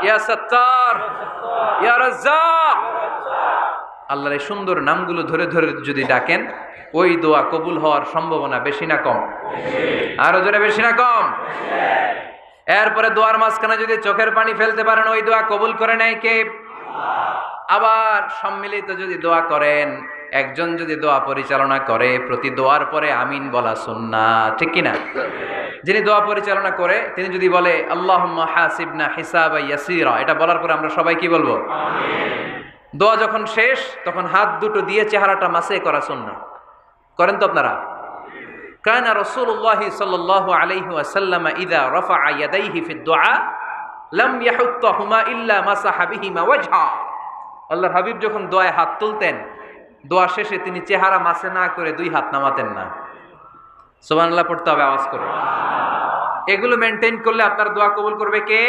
ইয়া সাত্তার, ইয়া রাজ্জাক। আল্লাহর এই সুন্দর নামগুলো ধরে ধরে যদি ডাকেন, ওই দোয়া কবুল হওয়ার সম্ভাবনা বেশি না কম? আরো জোরে, বেশি না কম? এরপরে দোয়ার মাঝখানে যদি চোখের পানি ফেলতে পারেন, ওই দোয়া কবুল করে নেয় কে? আবার সম্মিলিত যদি দোয়া করেন, একজন যদি দোয়া পরিচালনা করে, প্রতি দোয়ার পরে আমিন বলা সুন্নাহ, ঠিক কিনা? যিনি দোয়া পরিচালনা করে তিনি যদি বলে আল্লাহুম্মা হাসিবনা হিসাবান ইয়াসীরা, এটা বলার পরে আমরা সবাই কি বলবো? আমিন। দোয়া যখন শেষ তখন হাত দুটো দিয়ে চেহারাটা মাসে করা সুন্নাহ। করেন তো আপনারা? কানা রাসূলুল্লাহি সাল্লাল্লাহু আলাইহি ওয়াসাল্লাম ইযা রাফা'a ইয়াদাইহি ফিদ দুআ লাম ইয়াহুত্তাহুমা ইল্লা মাসাহা বিহিমা ওয়াজহা। আল্লাহর হাবিব যখন দোয়ায় হাত তুলতেন, দোয়া শেষে তিনি চেহারা মাসে না করে দুই হাত নামাতেন না। সুবহানাল্লাহ পড়তে হবে আওয়াজ করে। এগুলো মেনটেন করলে আপনার দোয়া কবুল করবে কে?